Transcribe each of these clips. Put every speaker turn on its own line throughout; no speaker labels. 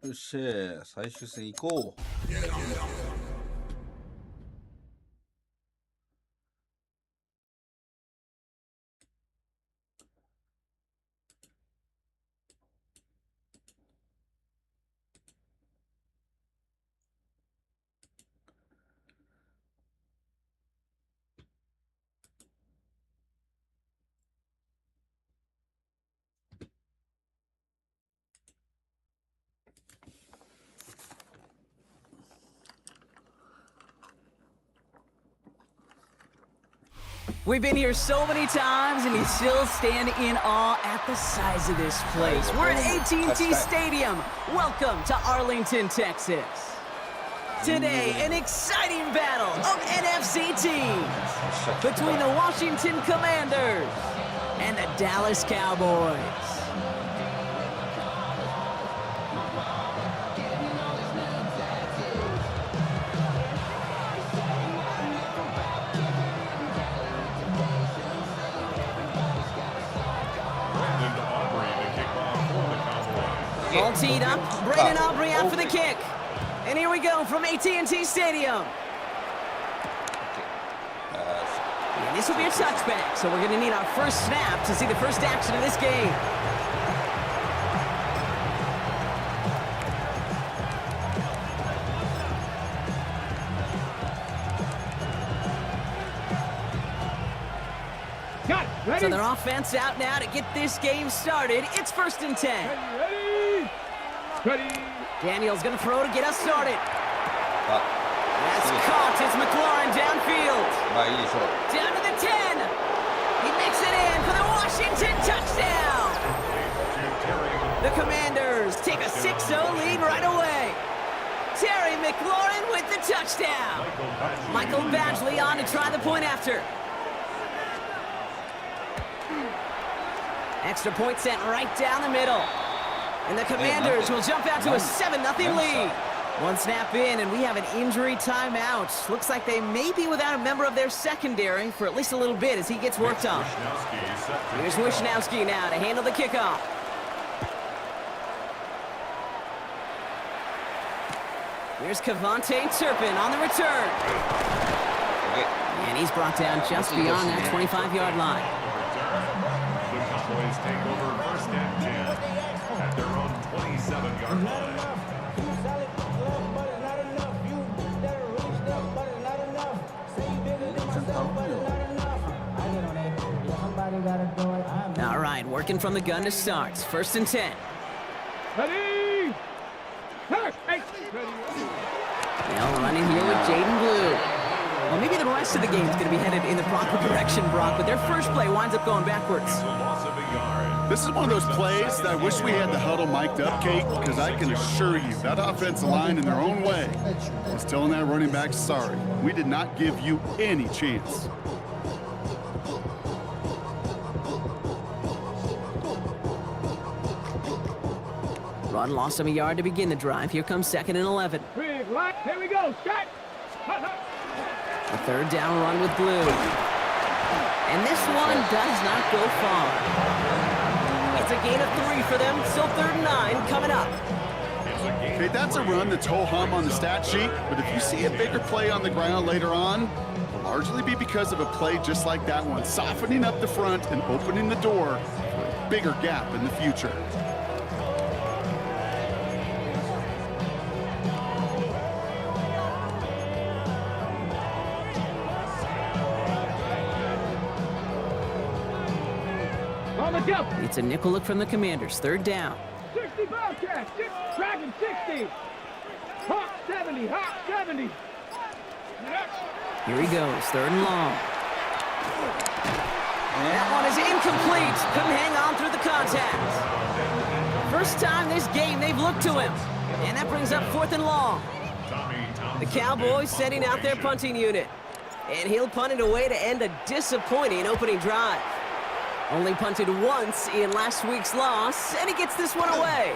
よっしゃ、最終戦行こう。
We've been here so many times, and we still stand in awe at the size of this place. We're at AT&T Stadium. Welcome to Arlington, Texas. Today, an exciting battle of NFC teams between the Washington Commanders and the Dallas Cowboys. All teed up, Brandon Aubrey out for the kick. And here we go from AT&T Stadium. And this will be a touchback, so we're going to need our first snap to see the first action of this game. So their offense out now to get this game started. It's 1st and 10.
Ready.
Daniel's going to throw to get us started. That's caught. It's McLaurin downfield. Down to the 10. He makes it in for the Washington touchdown. The Commanders take a 6-0 lead right away. Terry McLaurin with the touchdown. Michael Badgley on to try the point after. Extra point sent right down the middle. And the Commanders will jump out to a 7-0 lead. One snap in, and we have an injury timeout. Looks like they may be without a member of their secondary for at least a little bit as he gets worked on. Here's Wishnowski now to handle the kickoff. Here's Kevontae Turpin on the return. And he's brought down just beyond that 25-yard line.
Cowboys take over 1st and 10 at their own 27-yard line.
All right, working from the gun to start. 1st and 10.
Ready.
Now running here with Jaden Blue. Well, maybe the rest of the game is going to be headed in the proper direction, Brock, but their first play winds up going backwards.
This is one of those plays that I wish we had the huddle mic'd up, Kate, because I can assure you that offensive line in their own way was telling that running back, sorry, we did not give you any chance.
Run lost him a yard to begin the drive. Here comes 2nd and 11.
Big line. Here we go. Shot.
A 3rd down run with Blue. And this one does not go far. It's a gain of 3 for them. Still 3rd and 9 coming up.
Okay, that's a run that's ho-hum on the stat sheet, but if you see a bigger play on the ground later on, it'll largely be because of a play just like that one, softening up the front and opening the door for a bigger gap in the future.
It's a nickel look from the Commanders. 3rd down.
60 Bobcats. Dragon 60. Hawk 70. Hawk 70.
Here he goes. 3rd and long. That one is incomplete. Couldn't hang on through the contact. First time this game they've looked to him. And that brings up 4th and long. The Cowboys setting out their punting unit. And he'll punt it away to end a disappointing opening drive. Only punted once in last week's loss, and he gets this one away.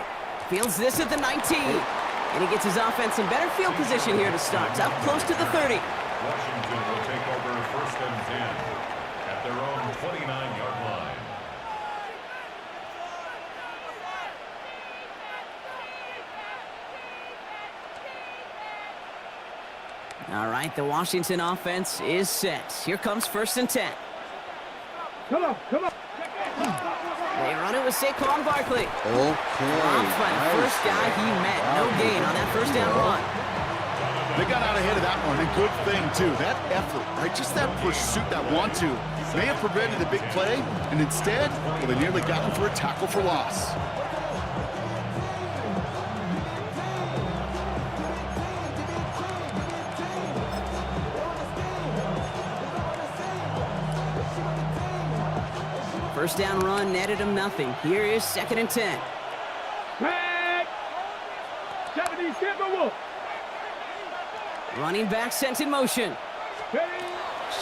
Fields this at the 19. And he gets his offense in better field position here to start. Up close to the 30.
Washington will take over 1st and 10 at their own 29-yard line.
All right, the Washington offense is set. Here comes 1st and 10.
Come on.
They run it with Saquon Barkley.
Okay.
Dropped by the first guy he met. No gain on that first down run.
They got out ahead of that one, and good thing, too. That effort, right? Just that pursuit, that want-to, may have prevented a big play, and instead, well, they nearly got him for a tackle for loss.
First down run netted him nothing. Here is 2nd and 10.
Back. 70,
Running back sent in motion.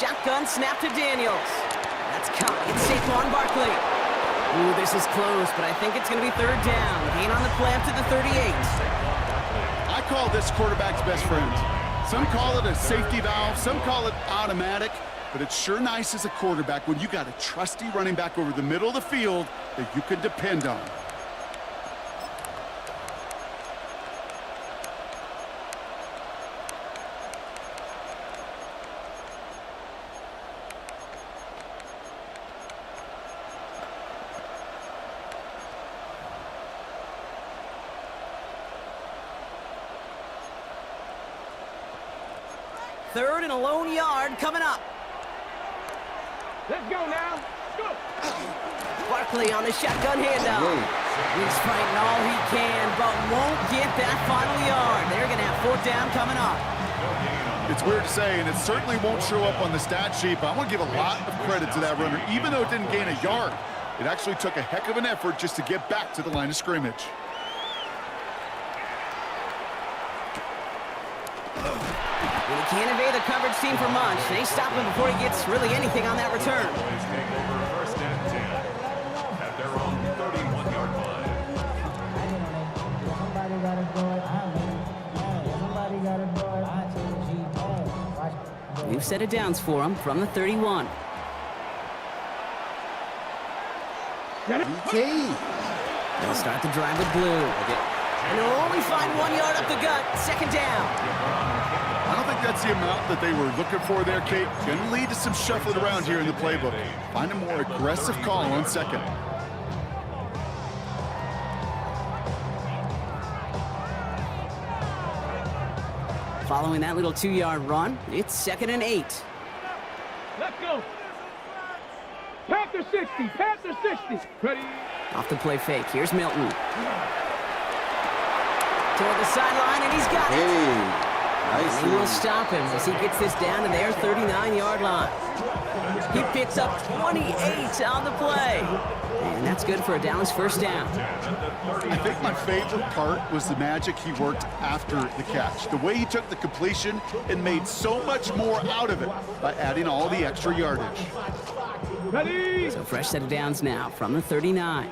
Shotgun snap to Daniels. That's caught. It's Saquon Barkley. Ooh, this is close, but I think it's going to be 3rd down. Gain on the play up to the 38.
I call this quarterback's best friend. Some call it a safety valve, some call it automatic, but it's sure nice as a quarterback when you got a trusty running back over the middle of the field that you can depend on.
Third and a lone yard coming up.
Let's go now. Go.
Barkley on the shotgun handoff. He's fighting all he can, but won't get that final yard. They're going to have 4th down coming up.
It's weird to say, and it certainly won't show up on the stat sheet, but I want to give a lot of credit to that runner. Even though it didn't gain a yard, it actually took a heck of an effort just to get back to the line of scrimmage.
And he can't evade the coverage team for much. They stop him before he gets really anything on that return.
Boys take over 1st and 10 at their own 31-yard line.
New set of downs for him from the 31.
Okay.
They'll start the drive with blue. And they'll only find 1 yard up the gut. 2nd down.
I don't think that's the amount that they were looking for there, Kate. Going to lead to some shuffling around here in the playbook. Find a more aggressive call on 2nd.
Following that little 2-yard run, it's 2nd and 8.
Let's go. Panther 60. Ready.
Off the play fake. Here's Milton. Toward the sideline, and he's got it.
Nice.
He will stop him as he gets this down to their 39-yard line. He picks up 28 on the play. And that's good for a Dallas 1st down.
I think my favorite part was the magic he worked after the catch. The way he took the completion and made so much more out of it by adding all the extra yardage.
Ready.
So fresh set of downs now from the 39.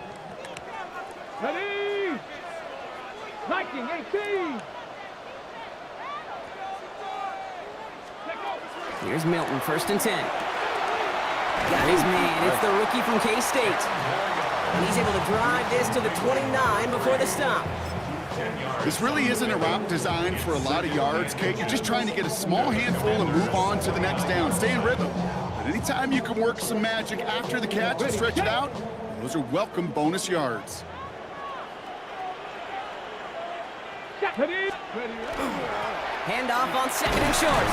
Ready. 19-18.
Here's Milton, 1st and 10. Got his man. It's the rookie from K-State. And he's able to drive this to the 29 before the stop.
This really isn't a route designed for a lot of yards, Kate. You're just trying to get a small handful and move on to the next down. Stay in rhythm. But anytime you can work some magic after the catch and stretch it out, those are welcome bonus yards.
Handoff on 2nd and short.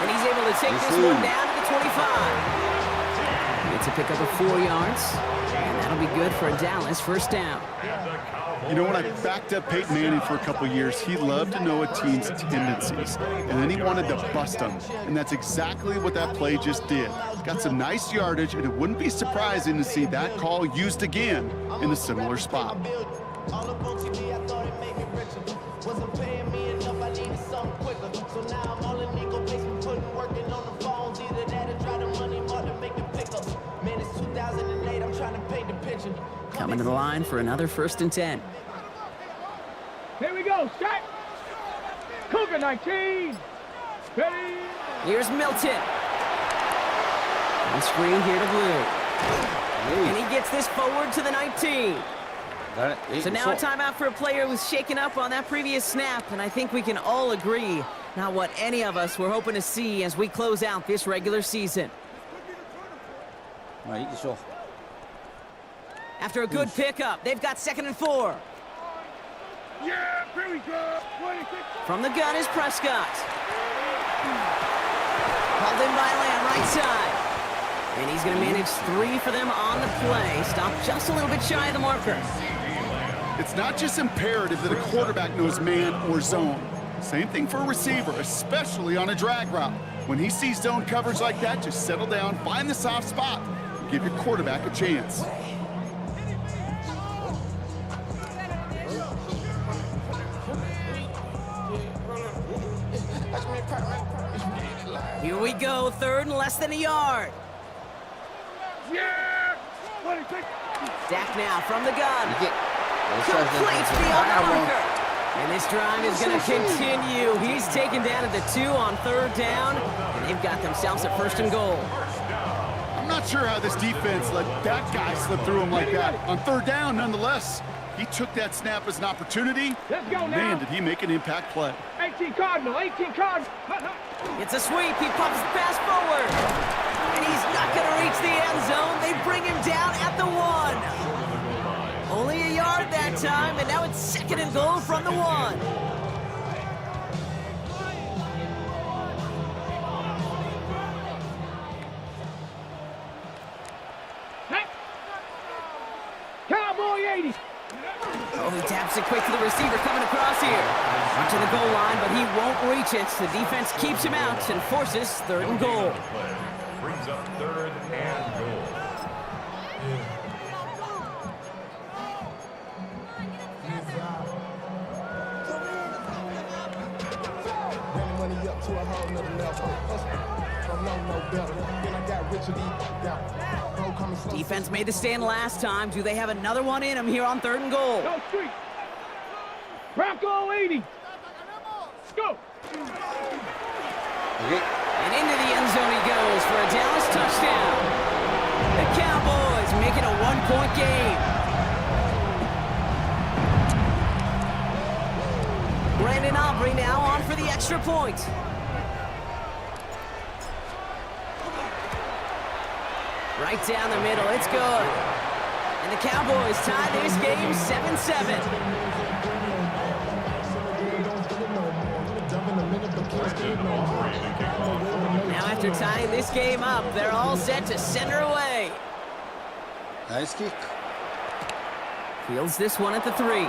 And he's able to take this one down to the 25. It's a pickup of 4 yards. And that'll be good for a Dallas 1st down.
You know, when I backed up Peyton Manning for a couple years, he loved to know a team's tendencies, and then he wanted to bust them. And that's exactly what that play just did. Got some nice yardage, and it wouldn't be surprising to see that call used again in a similar spot.
Coming to the line for another 1st and 10.
Here we go, set. Cougar 19. Ready.
Here's Milton. On screen here to blue. And he gets this forward to the 19. So now a timeout for a player who's shaken up on that previous snap, and I think we can all agree not what any of us were hoping to see as we close out this regular season.
まあいいでしょう。
After a good pickup, they've got 2nd and 4.
Yeah, here we go. 26.
From the gun is Prescott. Called in by Lamb, right side. And he's going to manage 3 for them on the play. Stop just a little bit shy of the marker.
It's not just imperative that a quarterback knows man or zone. Same thing for a receiver, especially on a drag route. When he sees zone coverage like that, just settle down, find the soft spot, and give your quarterback a chance.
Here we go, 3rd and less than a yard.
Yeah, 26.
Dak now from the gun.
いけ。
Completes beyond the marker. And this drive is going to continue. He's taken down at the 2 on 3rd down, and they've got themselves a 1st and goal.
I'm not sure how this defense let that guy slip through him like that. On 3rd down, nonetheless, he took that snap as an opportunity.
Let's go now.
Man, did he make an impact play.
18 Cardinal, 18 Cardinal.
It's a sweep. He pumps the pass forward. And he's not going to reach the end zone. They bring him down at the 1. Only a yard that time, and now it's 2nd and goal from the 1.
Cowboy 80.
Oh, he taps it quick to the receiver coming across here. Up to the goal line, but he won't reach it. The defense keeps him out and forces 3rd and goal.
Brings up 3rd and goal.
Defense made the stand last time. Do they have another one in them here on 3rd and goal?
Go street. Bronco 80. Go.
Okay.
And into the end zone he goes for a Dallas touchdown. The Cowboys make it a 1-point game. Brandon Aubrey now on for the extra point. Right down the middle, it's good. And the Cowboys tie this game 7-7. Now after tying this game up, they're all set to send her away.
Nice kick.
Fields this one at the 3.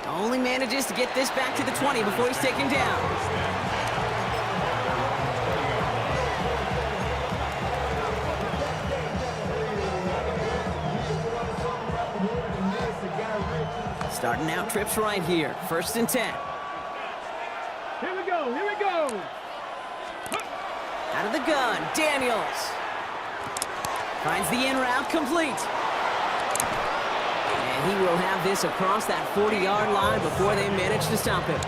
Only manages to get this back to the 20 before he's taken down. Starting out trips right here. 1st and 10.
Here we go. Here we go.
Out of the gun, Daniels. Finds the in route complete. And he will have this across that 40-yard line before they manage to stop him.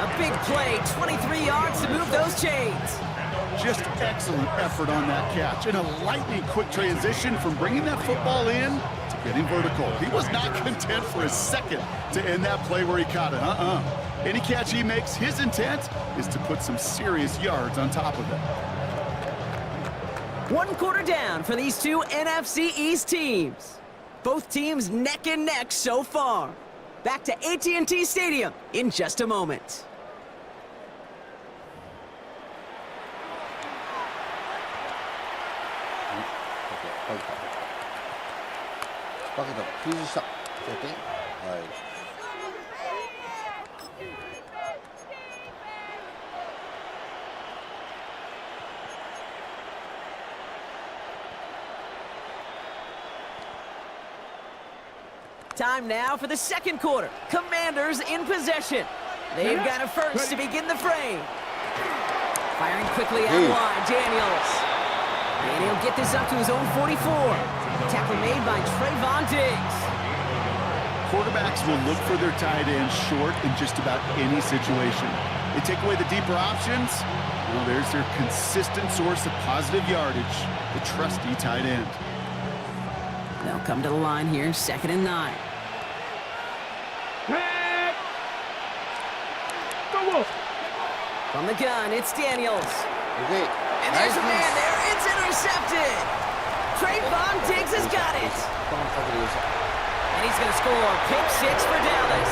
A big play, 23 yards to move those chains.
Just excellent effort on that catch. And a lightning quick transition from bringing that football in to getting vertical. He was not content for a second to end that play where he caught it. Any catch he makes, his intent is to put some serious yards on top of it.
1 quarter down for these two NFC East teams. Both teams neck and neck so far. Back to AT&T Stadium in just a moment. Time now for the 2nd quarter. Commanders in possession. They've got a 1st to begin the frame. Firing quickly out wide, Daniels. And he'll get this up to his own 44. Tackle made by Trayvon Diggs.
Quarterbacks will look for their tight end short in just about any situation. They take away the deeper options. Well, there's their consistent source of positive yardage, the trusty tight end.
They'll come to the line here, 2nd and 9. From the gun, it's Daniels.
Okay.
And there's a man there. It's intercepted. Trayvon Diggs has got it. And he's going to score. Pick 6 for Dallas.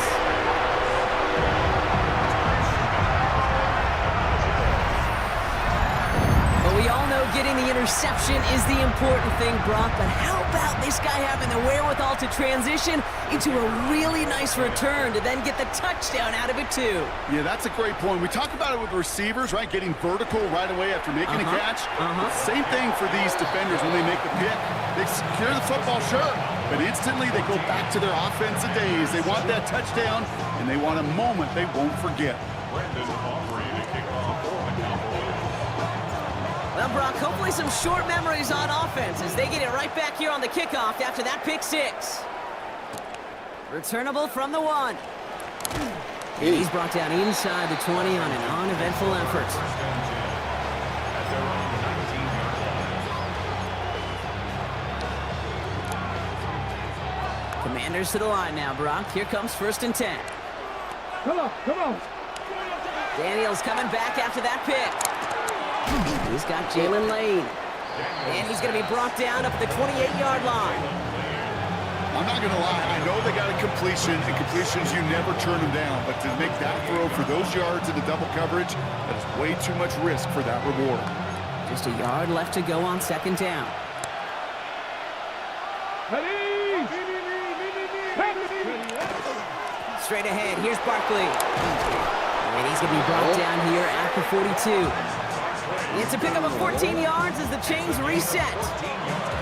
But we all know getting the interception is the important thing, Brock. But how about this guy having the wherewithal to transition into a really nice return to then get the touchdown out of it, too?
Yeah, that's a great point. We talk about it with receivers, right? Getting vertical right away after making a catch. Same thing for these defenders when they make the pick. They secure the football, sure, but instantly they go back to their offensive days. They want that touchdown, and they want a moment they won't forget.
Well, Brock, hopefully some short memories on offense as they get it right back here on the kickoff after that pick 6. Returnable from the 1. And he's brought down inside the 20 on an uneventful effort. Commanders to the line now, Brock. Here comes 1st and 10.
Come on.
Daniels coming back after that pick. He's got Jalen Lane. And he's going to be brought down up at the 28-yard line.
I'm not going to lie. I know they got a completion, and completions, you never turn them down. But to make that throw for those yards in the double coverage, that's way too much risk for that reward.
Just a yard left to go on 2nd down. Straight ahead, here's Barkley. And he's going to be brought down here at the 42. It's a pickup of 14 yards as the chains reset.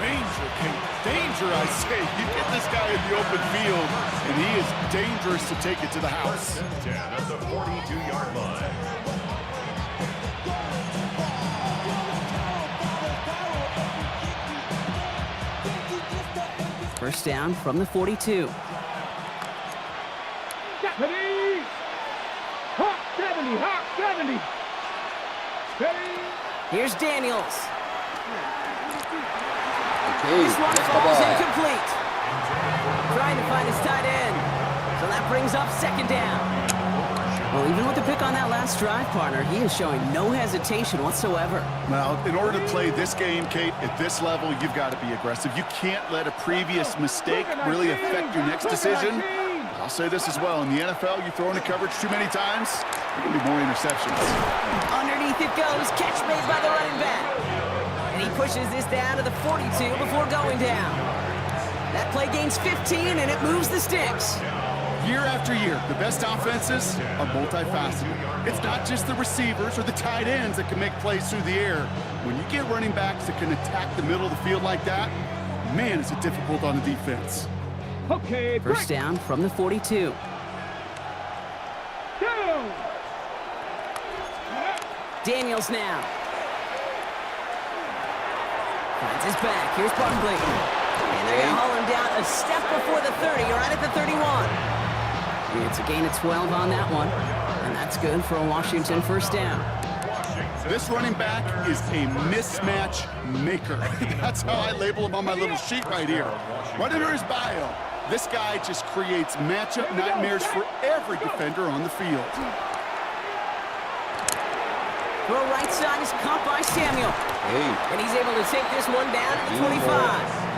Danger, Kate. Danger, I say. You get this guy in the open field, and he is dangerous to take it to the house.
10 at the 42-yard line.
First down from the 42.
Hawk 70.
Here's Daniels.
Okay,
This one
let's
falls
go.
incomplete. Trying to find his tight end. So that brings up 2nd down. Well, even with the pick on that last drive, partner, he is showing no hesitation whatsoever.
Now, in order to play this game, Kate, at this level, you've got to be aggressive. You can't let a previous mistake really affect your next decision. I'll say this as well. In the NFL, you throw into coverage too many times, there can be more interceptions.
Underneath it goes. Catch made by the running back. And he pushes this down to the 42 before going down. That play gains 15, and it moves the sticks.
Year after year, the best offenses are multifaceted. It's not just the receivers or the tight ends that can make plays through the air. When you get running backs that can attack the middle of the field like that, man, is it difficult on the defense.
Okay,
First down from the 42.
down.
Daniels now. Finds his back. Here's Barkley. And they're going to haul him down a step before the 30, right at the 31. It's a gain of 12 on that one. And that's good for a Washington first down.
This running back is a mismatch maker. That's how I label him on my little sheet right here. Right under his bio, this guy just creates matchup nightmares for every defender on the field.
Throw right side is caught by Samuel.
Hey.
And he's able to take this one down to the 25.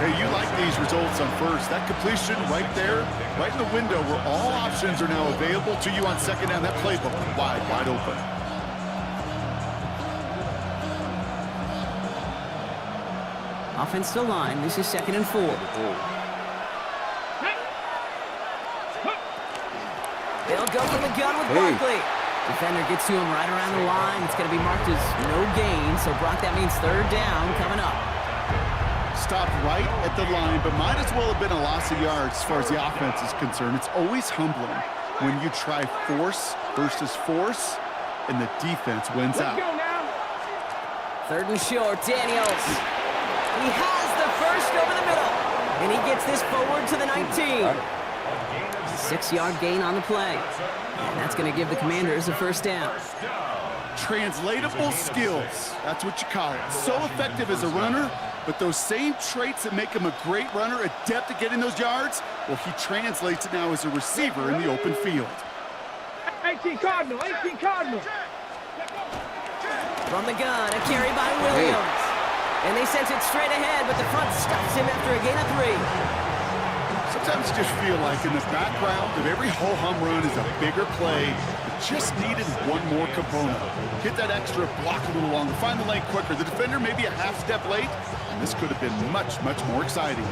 Hey, you like these results on first. That completion right there, right in the window where all options are now available to you on 2nd down. That playbook wide open.
Offense to line. This is 2nd and 4. They'll go from the gun with Barkley. Defender gets to him right around the line. It's going to be marked as no gain. So, Brock, that means 3rd down coming up.
Stopped right at the line, but might as well have been a loss of yards as far as the offense is concerned. It's always humbling when you try force versus force, and the defense wins out.
3rd and short, Daniels. He has the first over the middle. And he gets this forward to the 19. 6-yard gain on the play. And that's going to give the Commanders a first down.
Translatable skills, that's what you call it. So effective as a runner, but those same traits that make him a great runner, adept at getting those yards, well, he translates it now as a receiver in the open field.
18 Cardinal, 18 Cardinal.
From the gun, a carry by Williams. And they sent it straight ahead, but the front stops him after a gain of 3.
Sometimes you just feel like in the background of every ho-hum run is a bigger play that just needed one more component. Hit that extra block a little longer, find the lane quicker. The defender may be a half step late, and this could have been much, much more exciting.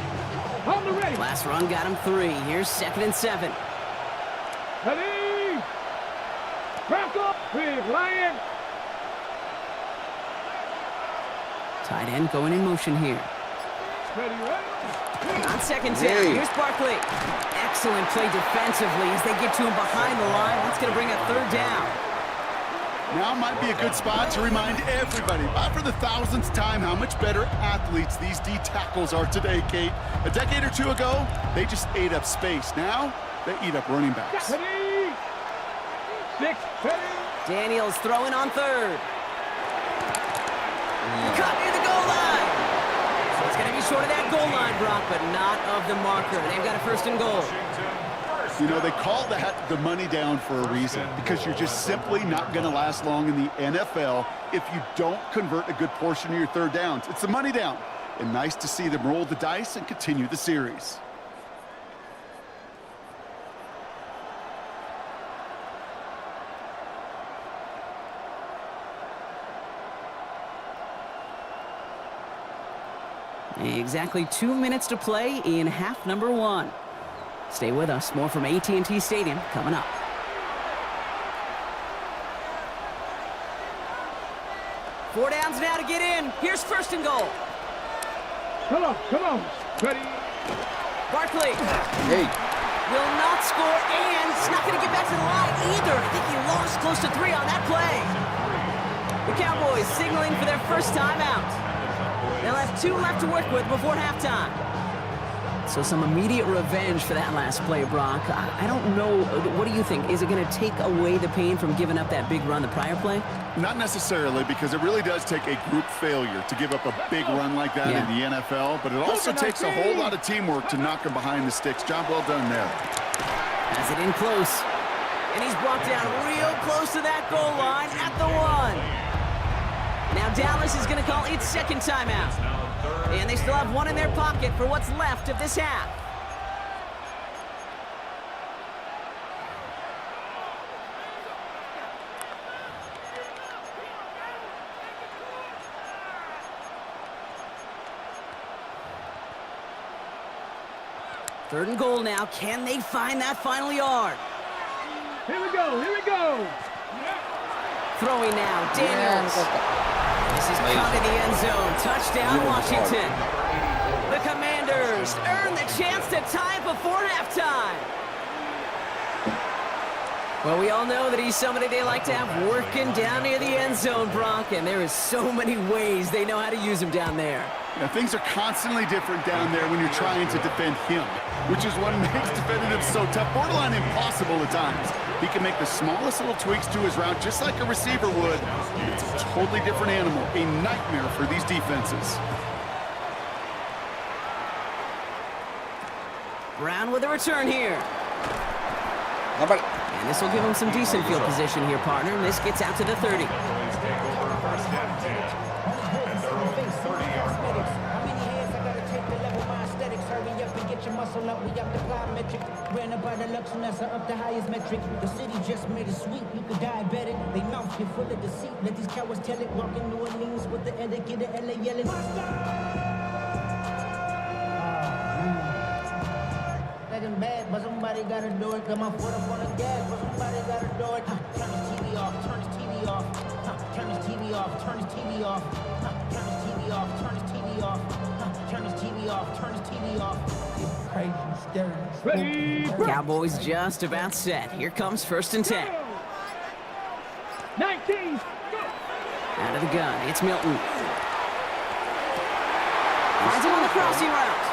Hold the ready.
Last run got him 3. Here's 2nd and 7.
Ready. Crack up. Big Lion.
Tight end going in motion here.
Ready, ready.
On 2nd down, here's Barkley. Excellent play defensively as they get to him behind the line. That's going to bring up 3rd down.
Now might be a good spot to remind everybody, about for the 1000th time, how much better athletes these D tackles are today, Kate. A decade or 2 ago, they just ate up space. Now, they eat up running backs.
Ready. 6, ready.
Daniels throwing on 3rd. Caught near the goal line. So it's going to be short of that goal line, Brock, but not of the marker. They've got a 1st and goal.
You know, they call that the money down for a reason, because you're just simply not going to last long in the NFL if you don't convert a good portion of your 3rd downs. It's the money down. And nice to see them roll the dice and continue the series.
Exactly 2 minutes to play in half number 1. Stay with us. More from AT&T Stadium coming up. Four downs now to get in. Here's 1st and goal.
Come on, come on. Ready.
Barkley
Hey.
will not score, and he's not going to get back to the line either. I think he lost close to 3 on that play. The Cowboys signaling for their 1st timeout. They'll have 2 left to work with before halftime. So some immediate revenge for that last play, Brock. I don't know. What do you think? Is it going to take away the pain from giving up that big run the prior play?
Not necessarily, because it really does take a group failure to give up a big run like that in the NFL, but it also takes a whole lot of teamwork to knock him behind the sticks. Job well done there.
Has it in close. And he's brought down real close to that goal line at the 1. Now Dallas is going to call its 2nd timeout. And they still have 1 in their pocket for what's left of this half. Third and goal now. Can they find that final yard?
Here we go, here we go.
Throwing now, Daniels. This is caught in the end zone. Touchdown, Washington. The Commanders earn the chance to tie it before halftime. Well, we all know that he's somebody they like to have working down near the end zone, Brock, and there is so many ways they know how to use him down there.
Now, things are constantly different down there when you're trying to defend him, which is what makes defending him so tough, borderline impossible at times. He can make the smallest little tweaks to his route just like a receiver would. It's a totally different animal, a nightmare for these defenses.
Brown with a return here. And this will give him some decent field position here, partner. And this gets out to the 30.
Ran about the lux and that's up the highest metric. The city just made it sweet, you could diabetic. They mouth get full of deceit. Let these cowards tell it. Walking New Orleans with the etiquette of LA yelling. Second bad, but somebody gotta do it. Got my foot up on the gas, but somebody gotta do it. Turn his TV off, turn his TV off. Turn his TV off, turn his TV off. Turn his TV off, turn his TV off. Turn his TV off, turn his TV off. Crazy, scary.
Ready.
Cowboys just about set. Here comes 1st and 10.
19.
Out of the gun, it's Milton. Finds him on the crossing route.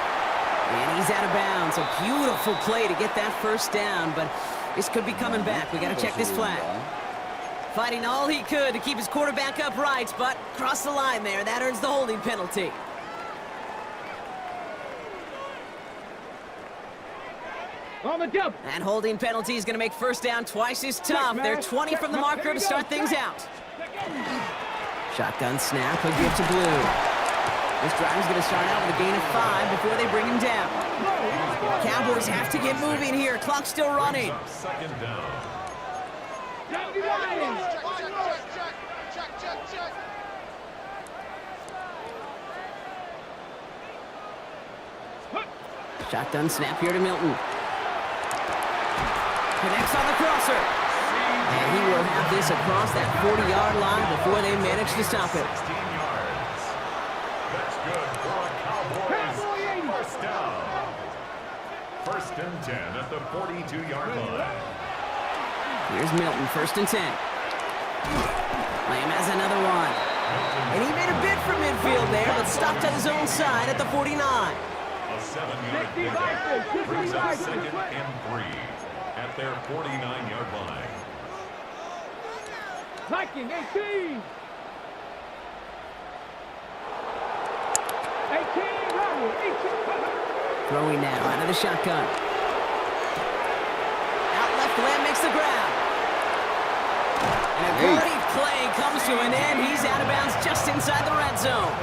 And he's out of bounds. A beautiful play to get that 1st down, but this could be coming back. We got to check this flag. Fighting all he could to keep his quarterback upright, but crossed the line there. That earns the holding penalty.
On the jump.
That holding penalty is going to make first down twice as tough. They're 20 from the marker to start things out. Shotgun snap, a give to Blue. This drive is going to start out with a gain of 5 before they bring him down. Cowboys have to get moving here. Clock's still running.
Second down.
Shotgun snap here to Milton. Connects on the crosser. And he will have this across that 40-yard line before they manage to stop it.
16 yards. That's good for a Cowboys first down. First and 10 at the 42-yard line.
Here's Milton, first and 10. Lamb has another one. And he made a bid for midfield there, but stopped on his own side at the 49.
A 7-yard pickup brings up second and 3 at their 49-yard line.
Viking, 18. 18, Raul, 18.
Throwing now out of the shotgun. Out left, Lamb makes the grab. And a great play comes to an end. He's out of bounds just inside the red zone.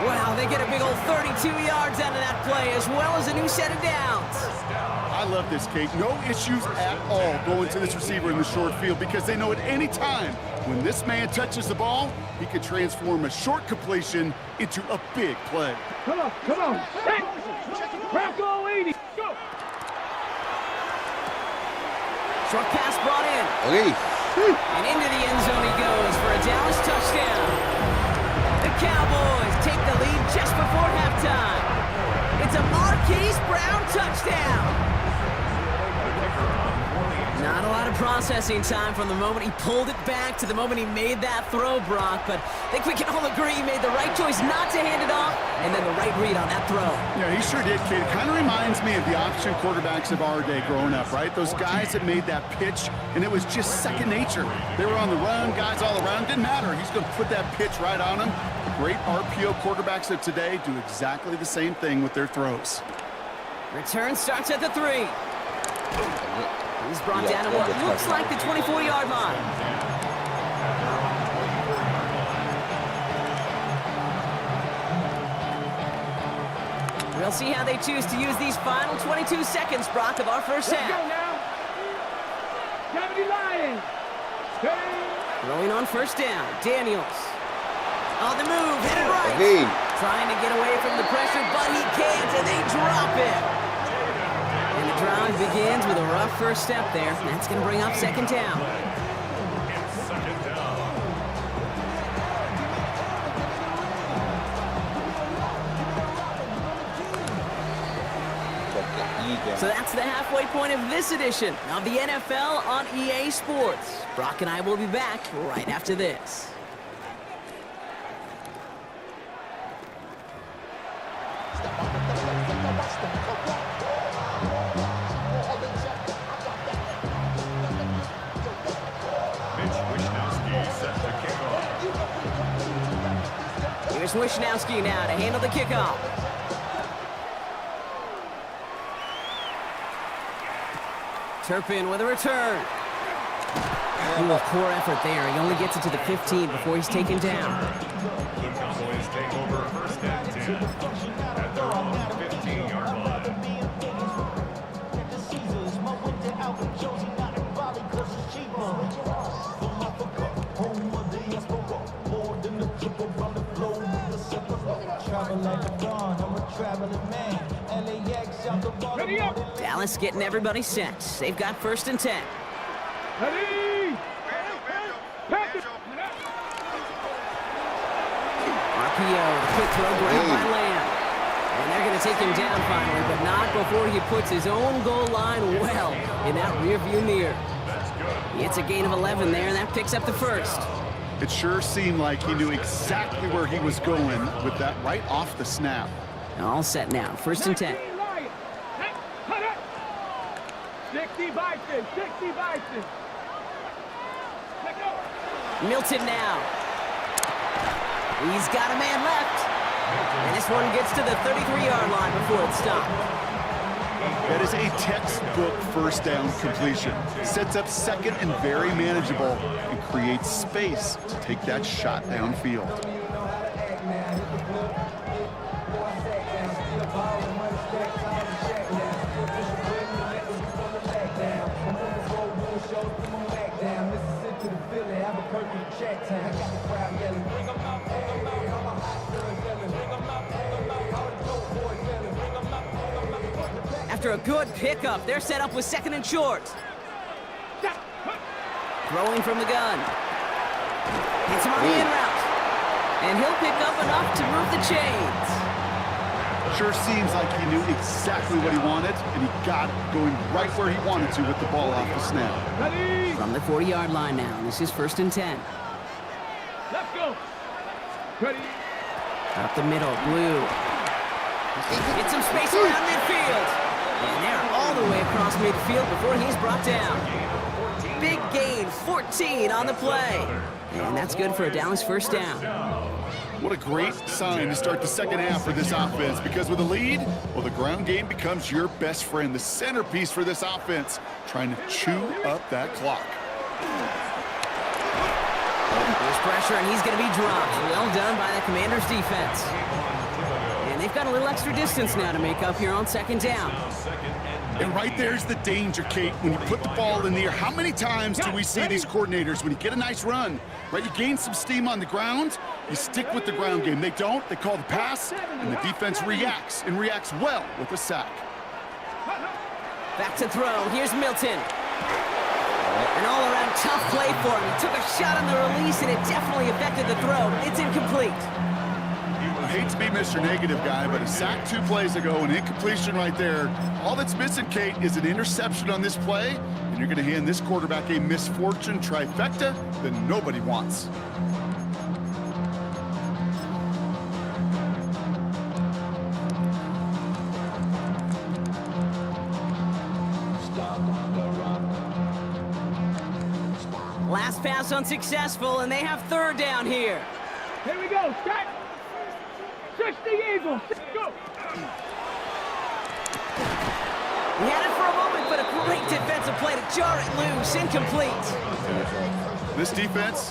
Wow, they get a big old 32 yards out of that play, as well as a new set of downs.
I love this, Kate. No issues at all going to this receiver in the short field because they know at any time when this man touches the ball, he could transform a short completion into a big play.
Come on, come on. Hey, Bronco 80. Go.
Short pass brought in.
Okay.
And into the end zone he goes for a Dallas touchdown. The Cowboys take the lead just before halftime. It's a Marquise Brown touchdown. Not a lot of processing time from the moment he pulled it back to the moment he made that throw, Brock, but I think we can all agree he made the right choice not to hand it off, and then the right read on that throw.
Yeah, he sure did, Kate. It kind of reminds me of the option quarterbacks of our day growing up, right? Those guys that made that pitch, and it was just second nature. They were on the run, guys all around. Didn't matter. He's going to put that pitch right on him. Great RPO quarterbacks of today do exactly the same thing with their throws.
Return starts at the 3. He's brought down to what looks like the 24-yard line. We'll see how they choose to use these final 22 seconds, Brock, of our first
Let's
half.
go now. Cavalry Lions.
Throwing on first down, Daniels. On the move, headed right.
Okay.
Trying to get away from the pressure, but he can't, and they drop it. And the drive begins with a rough first step there. That's going to bring up second down.
It's second down.
So that's the halfway point of this edition of the NFL on EA Sports. Brock and I will be back right after this. Here's Wishnowski now to handle the kickoff. Turpin with a return. Ooh, poor effort there. He only gets it to the 15 before he's taken down.
The Cowboys take over first and 10 at their own 15-yard line.
Dallas getting everybody set. They've got first and 10.
Ready.
RPO, the quick throw grabbed by Lamb. And they're going to take him down finally, but not before he puts his own goal line well in that rearview mirror. It's a gain of 11 there, and that picks up the first.
It sure seemed like he knew exactly where he was going with that right off the snap.
All set now, first and 10.
60 Bison, 60 Bison. Let's go.
Milton now. He's got a man left. And this one gets to the 33-yard line before it's stopped.
That is a textbook first down completion. Sets up second and very manageable and creates space to take that shot downfield.
After a good pickup, they're set up with second and short. Throwing from the gun. Hits him on the in route. And he'll pick up enough to move the chains.
Sure seems like he knew exactly what he wanted, and he got it going right where he wanted to with the ball off the snap.
From the 40-yard line now, this is 1st and 10.
Let's go. Ready.
Up the middle, Blue. Get some space around midfield. And they're all the way across midfield before he's brought down. Big gain, 14 on the play. And that's good for a Dallas first down.
What a great sign to start the second half for this offense, because with a lead, well, the ground game becomes your best friend, the centerpiece for this offense, trying to chew up that clock.
There's pressure, and he's going to be dropped. Well done by the Commanders' defense. And they've got a little extra distance now to make up here on second down.
And right there's the danger, Kate, when you put the ball in the air. How many times do we see these coordinators, when you get a nice run, right, you gain some steam on the ground, you stick with the ground game. They don't, they call the pass, and the defense reacts, and reacts well with a sack.
Back to throw, here's Milton. An all-around tough play for him. He took a shot on the release, and it definitely affected the throw. It's incomplete.
I hate to be Mr. Negative guy, but a sack 2 plays ago, an incompletion right there. All that's missing, Kate, is an interception on this play, and you're going to hand this quarterback a misfortune trifecta that nobody wants.
Last pass unsuccessful, and they have third down here.
Here we go. Start. 60 Eagles. Go.
He had it for a moment, but a great defensive play to jar it loose. Incomplete.
This defense,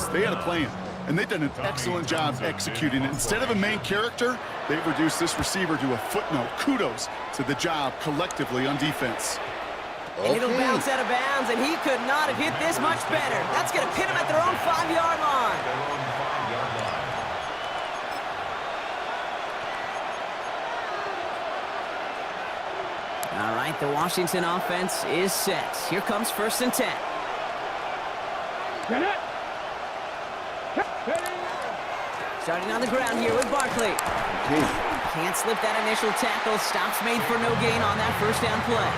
they had a plan, and they've done an excellent job executing it. Instead of a main character, they've reduced this receiver to a footnote. Kudos to the job collectively on defense.
And it'll bounce out of bounds, and he could not have hit this much better. That's going to pin him at their own 5-yard line. All right, the Washington offense is set. Here comes 1st and 10.
Get it.
Starting on the ground here with Barkley. Can't slip that initial tackle. Stops made for no gain on that first down play.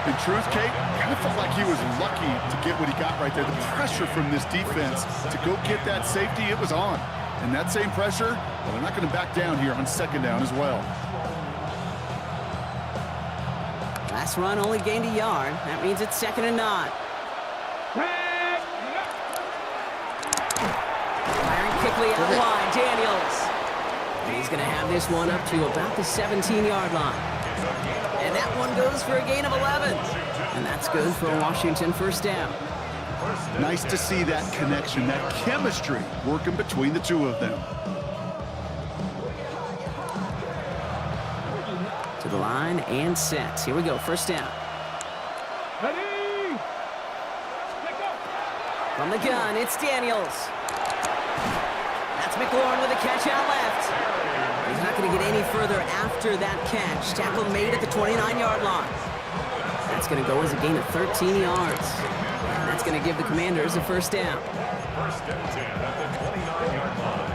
In truth, Kate, kind of felt like he was lucky to get what he got right there. The pressure from this defense to go get that safety, it was on. And that same pressure, well, they're not going to back down here on second down as well.
Last run only gained a yard. That means it's 2nd and 9. Firing quickly out wide, Daniels. And he's going to have this one up to about the 17-yard line. And that one goes for a gain of 11. And that's good for a Washington first down.
Nice to see that connection, that chemistry working between the two of them.
To the line and set. Here we go, first down.
Ready.
From the gun, it's Daniels. That's McLaurin with a catch out left. He's not going to get any further after that catch. Tackle made at the 29-yard line. That's going to go as a gain of 13 yards. And that's going to give the Commanders a first down.
1st and 10 at the 29-yard line.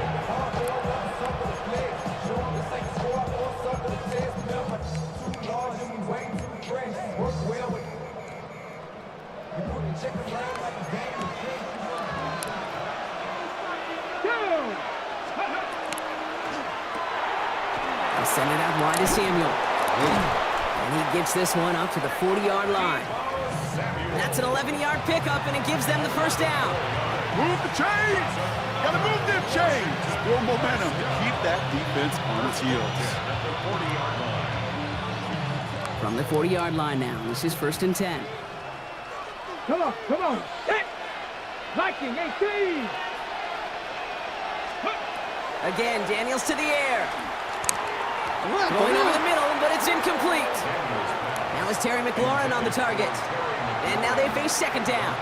They send it out wide to Samuel. And he gets this one up to the 40-yard line. That's an 11-yard pickup, and it gives them the first down.
Move the chains! Gotta move them chains! Just build momentum to keep that defense on its heels.
From the 40-yard line now, this is 1st and 10.
Come on, come on. Set. Viking 18.
Again, Daniels to the air. Going over the middle, but it's incomplete. Now it's Terry McLaurin on the target. And now they face 2nd down.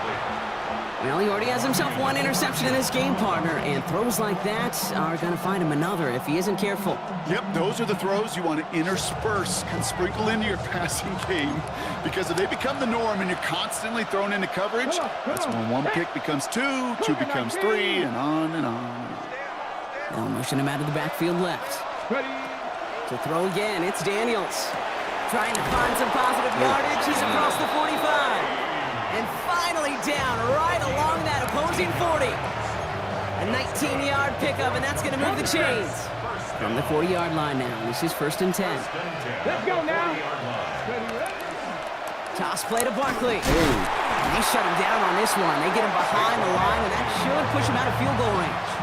Well, he already has himself 1 interception in this game, partner, and throws like that are going to find him another if he isn't careful.
Yep, those are the throws you want to intersperse and sprinkle into your passing game, because if they become the norm and you're constantly thrown into coverage, that's when 1 pick becomes 2, 2 becomes 3, and on and on.
They'll motion him out of the backfield left. To throw again, it's Daniels. Trying to find some positive yardage. He's across the 45. And finally down right along that opposing 40. A 19-yard pickup, and that's going to move the chains. From the 40-yard line now, this is 1st and 10.
Let's go now.
Toss play to Barkley. And they shut him down on this one. They get him behind the line, and that should push him out of field goal range.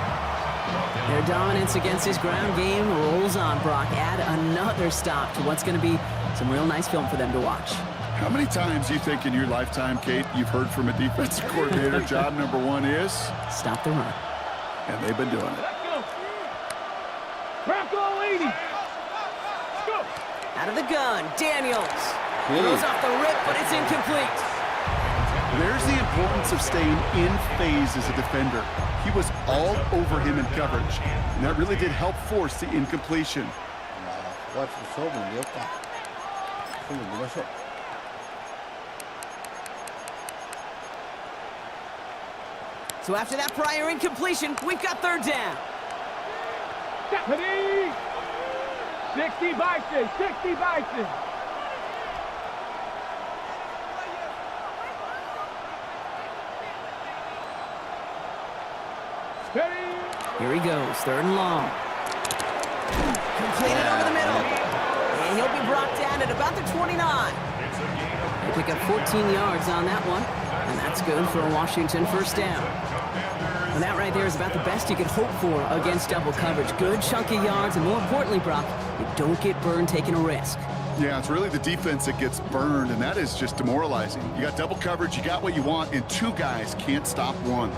Their dominance against this ground game rolls on, Brock. Add another stop to what's going to be some real nice film for them to watch.
How many times do you think in your lifetime, Kate, you've heard from a defensive coordinator, job number 1 is?
Stop the run.
And they've been doing it.
Let's go. Bronco 80. Go.
Out of the gun, Daniels. Throws off the rip, but it's incomplete.
There's the importance of staying in phase as a defender. He was all over him in coverage, and that really did help force the incompletion.
So after that prior incompletion, we've got 3rd down.
60 Bison, 60 Bison.
Here he goes, 3rd and long. Completed over the middle. And he'll be brought down at about the 29. They pick up 14 yards on that one. And that's good for a Washington 1st down. Well, that right there is about the best you could hope for against double coverage. Good chunky yards, and more importantly, Brock, you don't get burned taking a risk.
Yeah, it's really the defense that gets burned, and that is just demoralizing. You got double coverage, you got what you want, and 2 guys can't stop 1.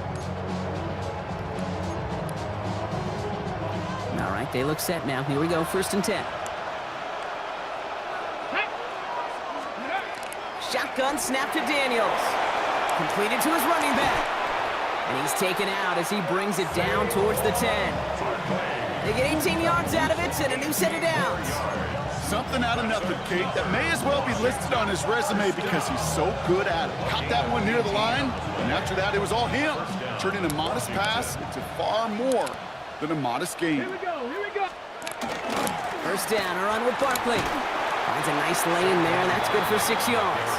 All right, they look set now. Here we go, 1st and 10. Shotgun snap to Daniels. Completed to his running back. And he's taken out as he brings it down towards the 10. They get 18 yards out of it and a new set of downs.
Something out of nothing, Kate, that may as well be listed on his resume because he's so good at it. Caught that one near the line, and after that, it was all him. Turning a modest pass into far more than a modest game.
Here we go, here we go.
1st down, a run with Barkley. Finds a nice lane there, and that's good for 6 yards.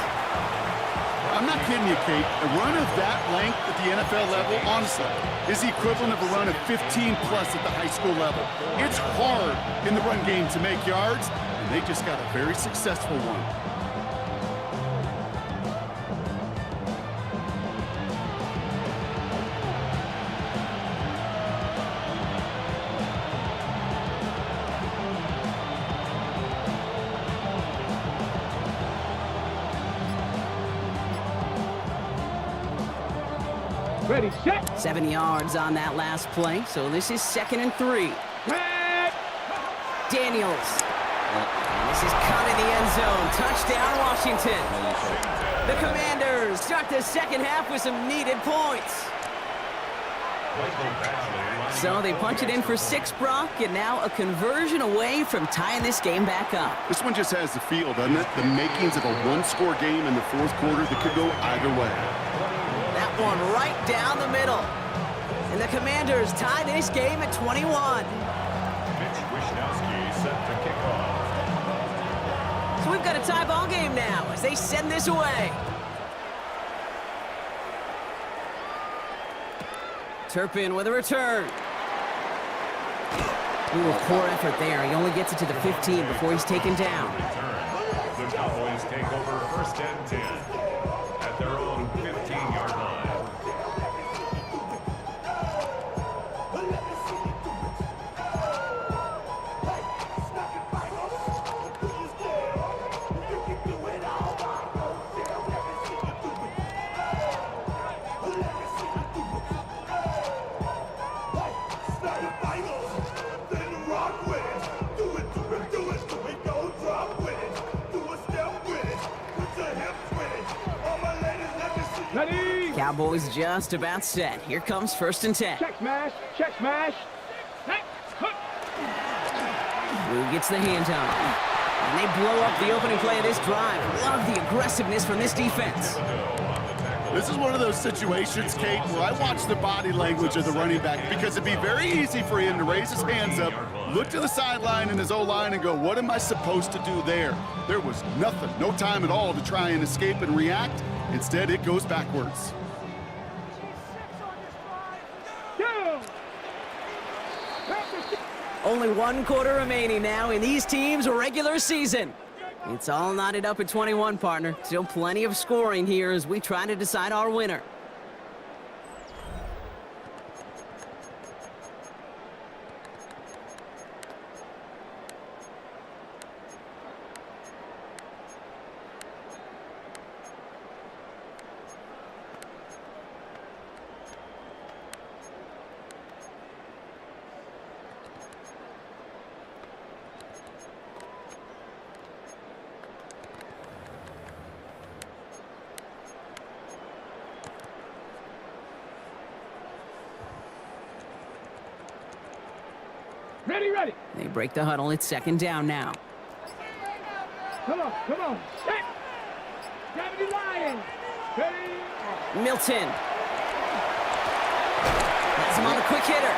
I'm not kidding you, Kate. A run of that length at the NFL level, honestly, is the equivalent of a run of 15-plus at the high school level. It's hard in the run game to make yards, and they just got a very successful one.
Ready, set.
7 yards on that last play, so this is 2nd and 3. Daniels. And this is caught in the end zone. Touchdown, Washington. The Commanders start the 2nd half with some needed points. So they punch it in for 6, Brock, and now a conversion away from tying this game back up.
This one just has the feel, doesn't it? The makings of a one-score game in the 4th quarter that could go either way.
That one right down the middle. And the Commanders tie this game at 21. So we've got a tie ball game now as they send this away. Turpin with a return. Ooh, poor effort there. He only gets it to the 15 before he's taken down.
The Cowboys take over 1st and 10 at their own 15-yard line.
Cowboys just about set. Here comes 1st and 10.
Check smash, check smash.
Who gets the hand on? And they blow up the opening play of this drive. Love the aggressiveness from this defense.
This is one of those situations, Kate, where I watch the body language of the running back because it'd be very easy for him to raise his hands up, look to the sideline in his O-line and go, what am I supposed to do there? There was nothing, no time at all to try and escape and react. Instead, it goes backwards.
Only 1 quarter remaining now in these teams' regular season. It's all knotted up at 21, partner. Still plenty of scoring here as we try to decide our winner.
Ready, ready.
They break the huddle. It's 2nd down now.
Come on, come on. Set. Gravity Lion. Ready.
Milton. That's him on the quick hitter.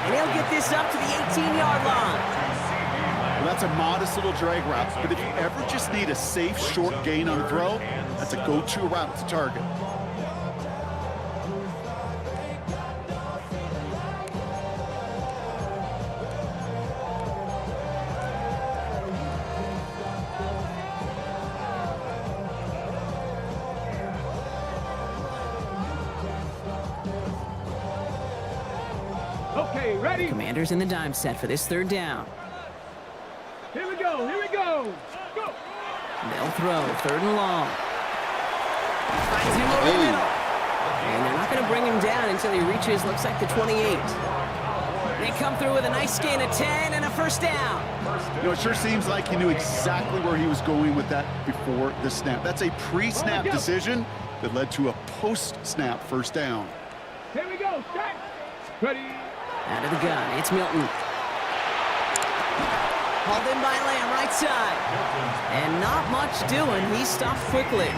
And he'll get this up to the 18-yard line.
Well, that's a modest little drag route, but if you ever just need a safe, short gain on a throw, that's a go-to route to target.
Okay, ready.
Commanders in the dime set for this 3rd down.
Here we go, here we go. Go.
They'll throw 3rd and long. Finds him over the middle. And they're not going to bring him down until he reaches, looks like, the 28. They come through with a nice gain of 10 and a 1st down.
You know, it sure seems like he knew exactly where he was going with that before the snap. That's a pre-snap decision that led to a post-snap 1st down.
Here we go, set. Ready.
Out of the gun, it's Milton. Hauled in by Lamb, right side. And not much doing. He stopped quickly.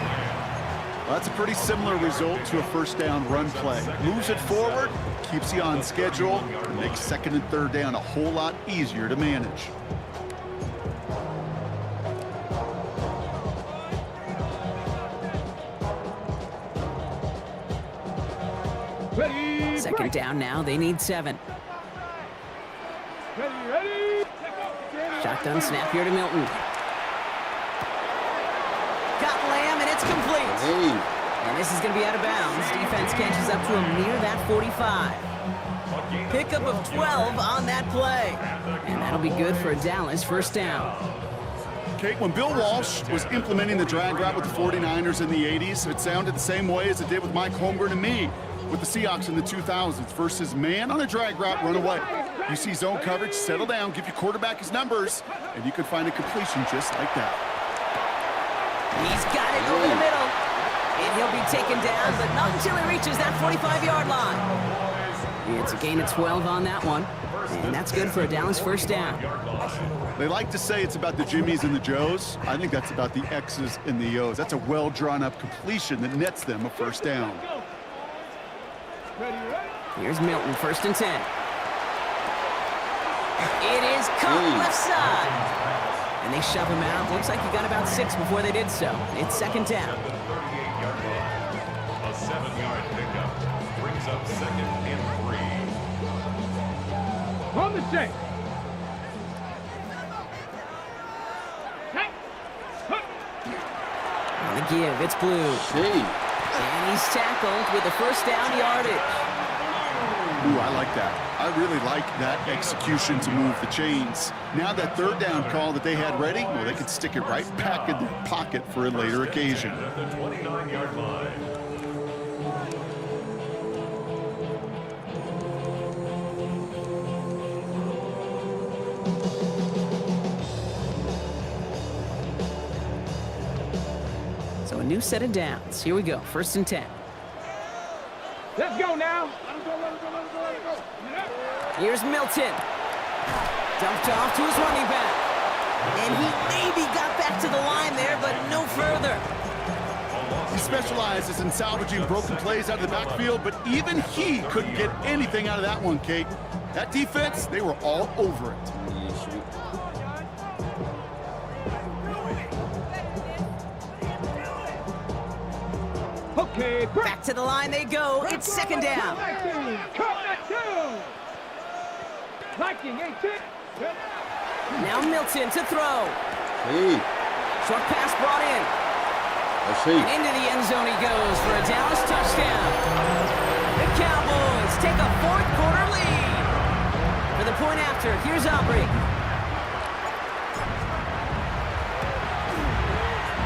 Well, that's a pretty similar result to a 1st down run play. Moves it forward, keeps you on schedule, and makes 2nd and 3rd down a whole lot easier to manage.
Ready.
2nd down now, they need 7.
Ready, ready.
Shotgun snap here to Milton. Got Lamb, and it's complete.
Hey.
And this is going to be out of bounds. Defense catches up to him near that 45. Pickup of 12 on that play. And that'll be good for a Dallas 1st down.
Kate, when Bill Walsh was implementing the drag route with the 49ers in the 80s, it sounded the same way as it did with Mike Holmgren and me with the Seahawks in the 2000s versus man on a drag route, run away. You see zone coverage, settle down, give your quarterback his numbers, and you can find a completion just like that.
He's got it over the middle. And he'll be taken down, but not until he reaches that 45-yard line. It's a gain of 12 on that one. And that's good for a Dallas 1st down.
They like to say it's about the Jimmies and the Joes. I think that's about the X's and the O's. That's a well-drawn-up completion that nets them a 1st down.
Here's Milton, 1st and 10. It is caught left side. And they shove him out. Looks like he got about 6 before they did so. It's 2nd down.
A 7-yard pickup brings up 2nd and 3.
On the check.
give. It's blue.
Hey.
And he's tackled with the first down yardage.
Ooh, I like that. I really like that execution to move the chains. Now that third down call that they had ready, well, they could stick it right back in their pocket for a later occasion.
At the 29-yard line.
So a new set of downs. Here we go. 1st and 10.
Let's go now.
Here's Milton. Dumped off to his running back. And he maybe got back to the line there, but no further.
He specializes in salvaging broken plays out of the backfield, but even he couldn't get anything out of that one, Kate. That defense, they were all over it.
Okay,
Back to the line they go. It's 2nd down.
Cut that two. Viking 18.
Now Milton to throw.
Hey.
Short pass brought in.
Let's see.
And into the end zone he goes for a Dallas touchdown. The Cowboys take a 4th quarter lead. For the point after, here's Aubrey.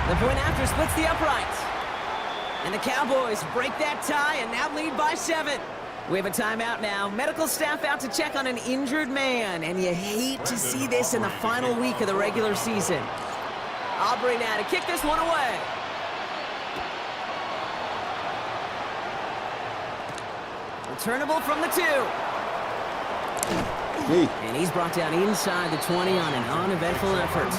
The point after splits the uprights. And the Cowboys break that tie and now lead by 7. We have a timeout now. Medical staff out to check on an injured man. And you hate to see this in the final week of the regular season. Aubrey now to kick this one away. Returnable from the 2.
Hey.
And he's brought down inside the 20 on an uneventful effort.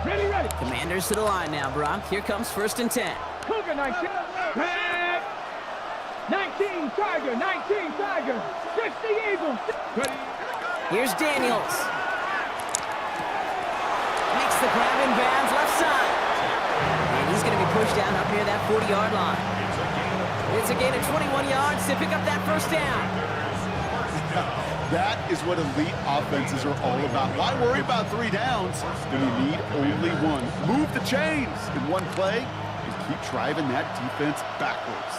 Ready.
Commanders to the line now, Brock. Here comes 1st and 10.
Cougar 19. Back. 19 Tiger. 19 Tiger. 60 Eagles. Ready.
Here's Daniels. Makes the grab in bounds left side. And he's going to be pushed down up near that 40-yard line. It's a gain of 21 yards to pick up that 1st down.
That is what elite offenses are all about. Why worry about 3 downs when you need only 1? Move the chains in one play and keep driving that defense backwards.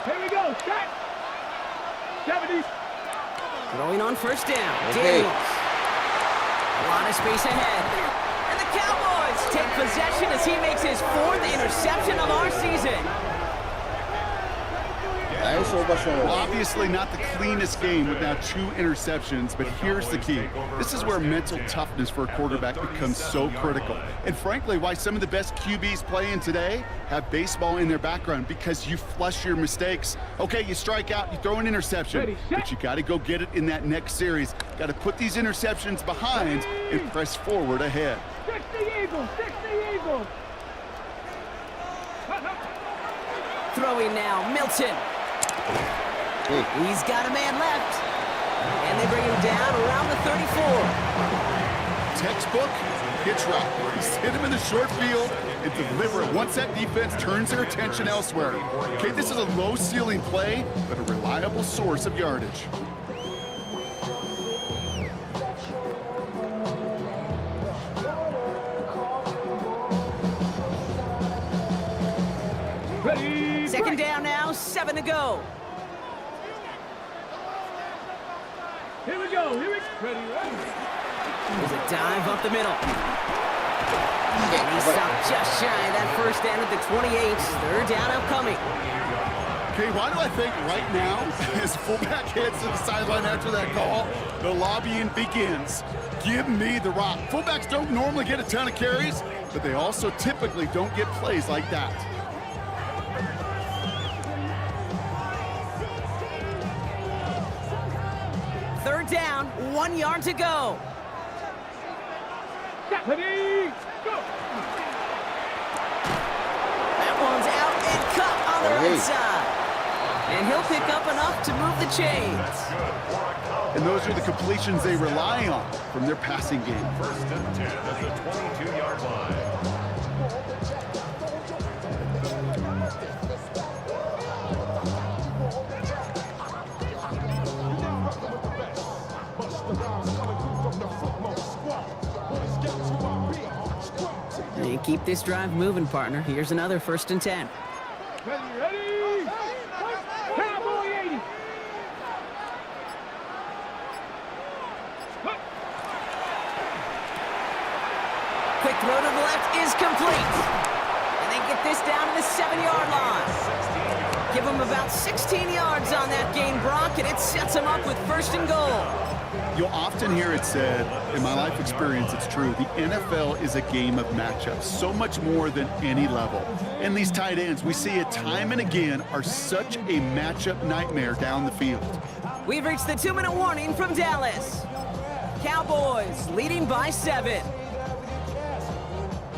Here we go. Set. 70.
Throwing on 1st down.
Okay.
Daniels. A lot of space ahead. And the Cowboys take possession as he makes his 4th interception of our season.
Well, obviously not the cleanest game with now 2 interceptions, but here's the key. This is where mental toughness for a quarterback becomes so critical. And frankly, why some of the best QBs playing today have baseball in their background, because you flush your mistakes. Okay, you strike out, you throw an interception, but you got to go get it in that next series. Got to put these interceptions behind and press forward ahead.
60 Eagles. 60 Eagles.
Throwing now, Milton. He's got a man left. And they bring him down around the 34.
Textbook hitch route. Just hit him in the short field and deliver it once that defense turns their attention elsewhere. Okay, this is a low ceiling play, but a reliable source of yardage.
Ready.
2nd down now, 7 to go.
Here we go. Ready.
There's a dive up the middle. And he stopped just shy of that 1st down at the 28. 3rd down upcoming.
Okay, why do I think right now, as fullback heads to the sideline after that call, the lobbying begins? Give me the rock. Fullbacks don't normally get a ton of carries, but they also typically don't get plays like that.
Third down, 1 yard to go.
Ready. Go.
That one's out and cut on the right side. And he'll pick up enough to move the chains.
And those are the completions they rely on from their passing game.
First and 10 at the 22-yard line.
And keep this drive moving, partner. Here's another first and 10.
Ready? Cowboy 80.
Quick throw to the left is complete. And they get this down to the 7-yard line. Give them about 16 yards on that gain, Brock, and it sets them up with first and goal.
You'll often hear it said, in my life experience, it's true, the NFL is a game of matchups, so much more than any level. And these tight ends, we see it time and again, are such a matchup nightmare down the field.
We've reached the 2-minute warning from Dallas. Cowboys leading by 7.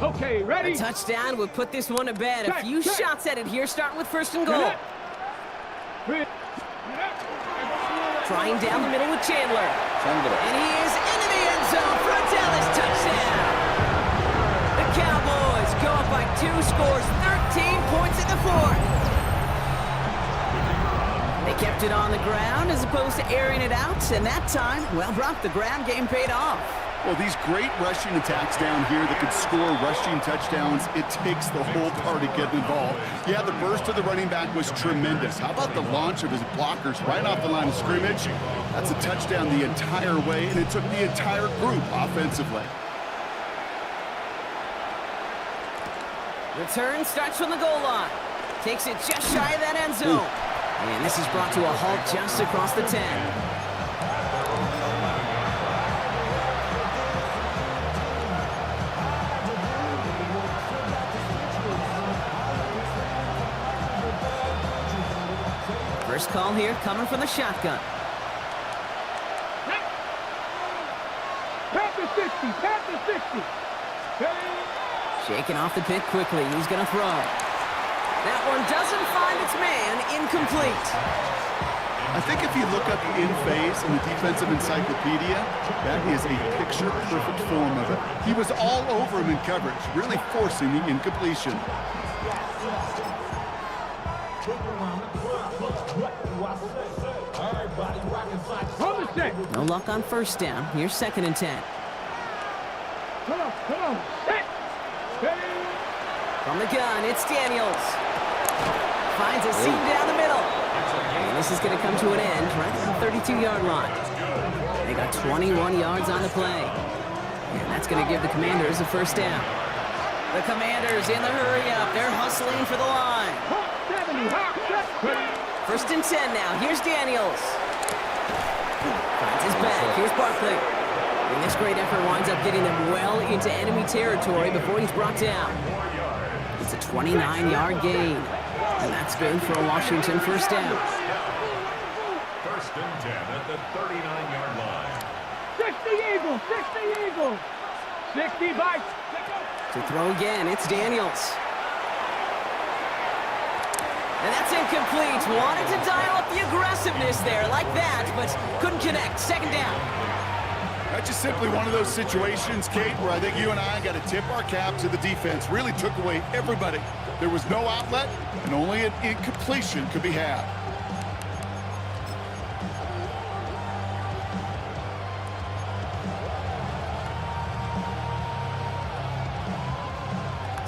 Okay,
A
ready?
touchdown would put this one to bed. A few shots at it here, starting with first and goal. Trying down the middle with Chandler. And he is into the end zone for a Dallas touchdown. The Cowboys go up by 2 scores, 13 points in the fourth. They kept it on the ground as opposed to airing it out, and that time, well, Brock, the ground game paid off.
Well, these great rushing attacks down here that could score rushing touchdowns, it takes the whole party getting involved. Yeah, the burst of the running back was tremendous. How about the launch of his blockers right off the line of scrimmage? That's a touchdown the entire way, and it took the entire group offensively.
Return starts from the goal line. Takes it just shy of that end zone. And this is brought to a halt just across the 10. First call here coming from the shotgun.
Panther 60, Panther 60.
Shaking off the pick quickly. He's going to throw. That one doesn't find its man. Incomplete.
I think if you look up in phase in the defensive encyclopedia, that is a picture-perfect form of it. He was all over him in coverage, really forcing the incompletion.
No luck on first down. Here's second and 10.
Come on. Set. Ready?
From the gun, it's Daniels. Finds a seam down the middle. And this is going to come to an end right at the 32-yard line. They got 21 yards on the play. And that's going to give the Commanders a first down. The Commanders in the hurry-up. They're hustling for the line.
70, hot, set.
First and 10 now. Here's Daniels. Finds his back. Here's Barkley. And this great effort winds up getting them well into enemy territory before he's brought down. It's a 29-yard gain. And that's good for a Washington first down.
First and 10 at the 39-yard line.
60 Eagles. 60 by.
To throw again, it's Daniels. And that's incomplete. Wanted to dial up the aggressiveness there like that, but couldn't connect. Second down.
That's just simply one of those situations, Kate, where I think you and I got to tip our cap to the defense. Really took away everybody. There was no outlet, and only an incompletion could be had.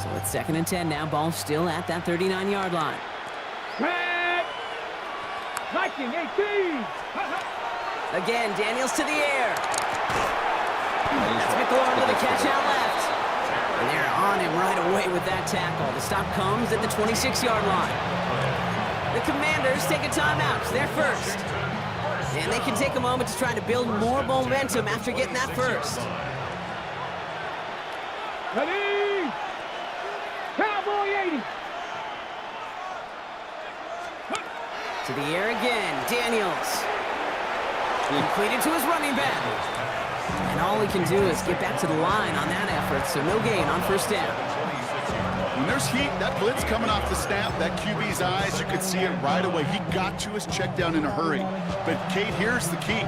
So it's second and 10 now. Ball still at that 39-yard line.
Set. Viking 18.
Again, Daniels to the air. That's McLaurin with a catch out left. And they're on him right away with that tackle. The stop comes at the 26-yard line. The Commanders take a timeout. They're first. And they can take a moment to try to build more momentum after getting that first.
Ready? Cowboy 80.
To the air again, Daniels. Completed to his running back. And all he can do is get back to the line on that effort, so no gain on first down.
When there's heat, that blitz coming off the snap, that QB's eyes, you could see it right away. He got to his check down in a hurry. But, Kate, here's the key.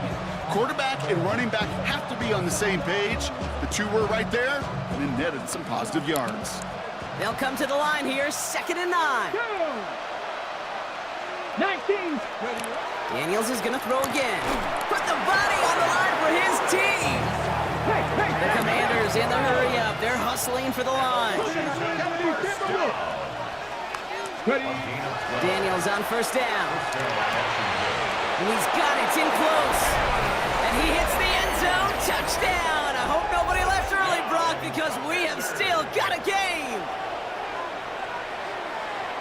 Quarterback and running back have to be on the same page. The two were right there, and then netted some positive yards.
They'll come to the line here, 2nd and 9.
19.
Daniels is going to throw again. Put the body on the line for his team. The Commanders in the hurry up. They're hustling for the line. Daniels on 1st down. And he's got it in close. And he hits the end zone. Touchdown. I hope nobody left early, Brock, because we have still got a game.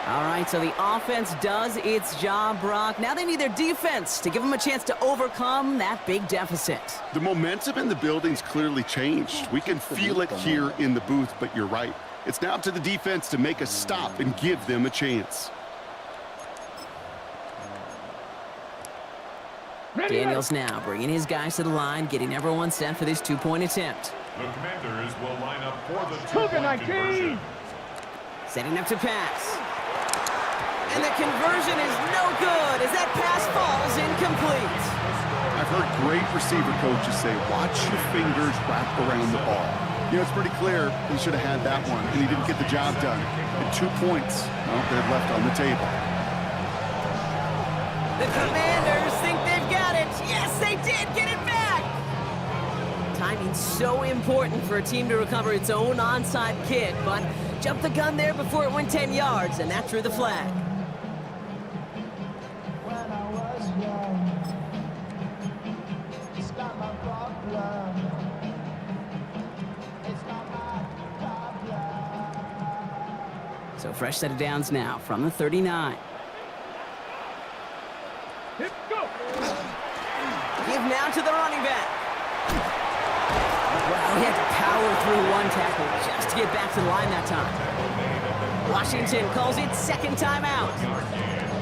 All right, so the offense does its job, Brock. Now they need their defense to give them a chance to overcome that big deficit.
The momentum in the building's clearly changed. We can feel it here in the booth, but you're right. It's now up to the defense to make a stop and give them a chance.
Daniels now bringing his guys to the line, getting everyone set for this two-point attempt.
The Commanders will line up for the two-point conversion.
Setting up to pass. And the conversion is no good as that pass falls incomplete.
I've heard great receiver coaches say, watch your fingers wrap around the ball. You know, it's pretty clear he should have had that one, and he didn't get the job done. And 2 points, well, they're left on the table.
The Commanders think they've got it. Yes, they did get it back. Timing's so important for a team to recover its own onside kick, but jumped the gun there before it went 10 yards, and that drew the flag. So fresh set of downs now from the 39. Give now to the running back. Wow, he had to power through one tackle just to get back to the line that time. Washington calls it 2nd timeout.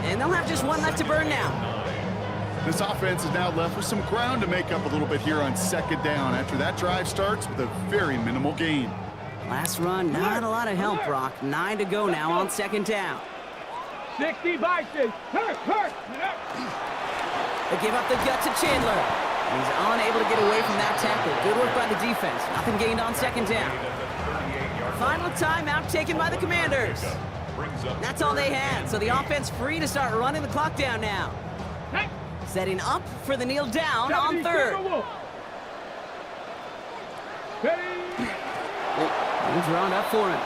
And they'll have just one left to burn now.
This offense is now left with some ground to make up a little bit here on 2nd down after that drive starts with a very minimal gain.
Last run, not a lot of help, Brock. 9 to go now on 2nd down.
60 vices. Hurt.
They give up the gut to Chandler. He's unable to get away from that tackle. Good work by the defense. Nothing gained on 2nd down. Final timeout taken by the Commanders. That's all they had, so the offense free to start running the clock down now. Setting up for the kneel down on 3rd. He's drawn up for him.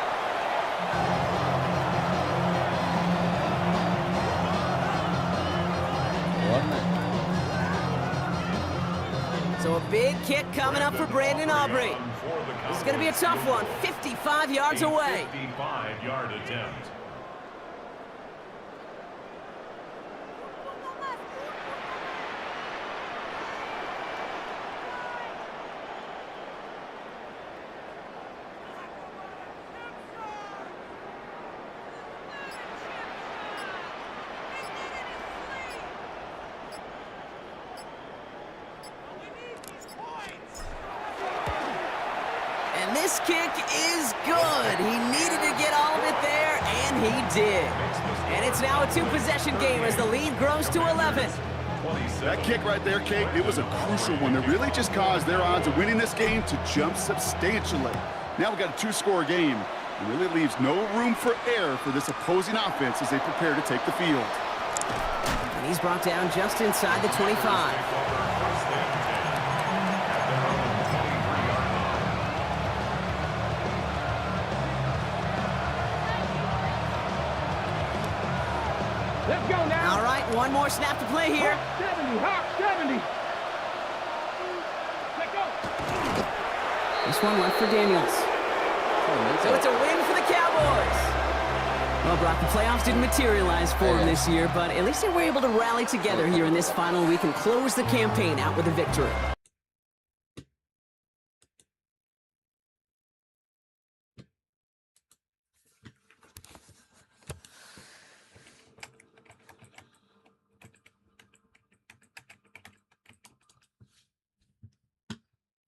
So a big kick coming up for Brandon Aubrey. This is going to be a tough one, 55 yards away.
55-yard attempt.
And this kick is good. He needed to get all of it there, and he did. And it's now a 2-possession game as the lead grows to 11.
That kick right there, Kate, it was a crucial one that really just caused their odds of winning this game to jump substantially. Now we've got a 2-score game. It really leaves no room for error for this opposing offense as they prepare to take the field.
And he's brought down just inside the 25.
Let's go now.
All right, one more snap to play here.
70, hop 70. Let go.
This one left for Daniels. So it's a win for the Cowboys. Well, Brock, the playoffs didn't materialize for them this year, but at least they were able to rally together here in this final week and close the campaign out with a victory.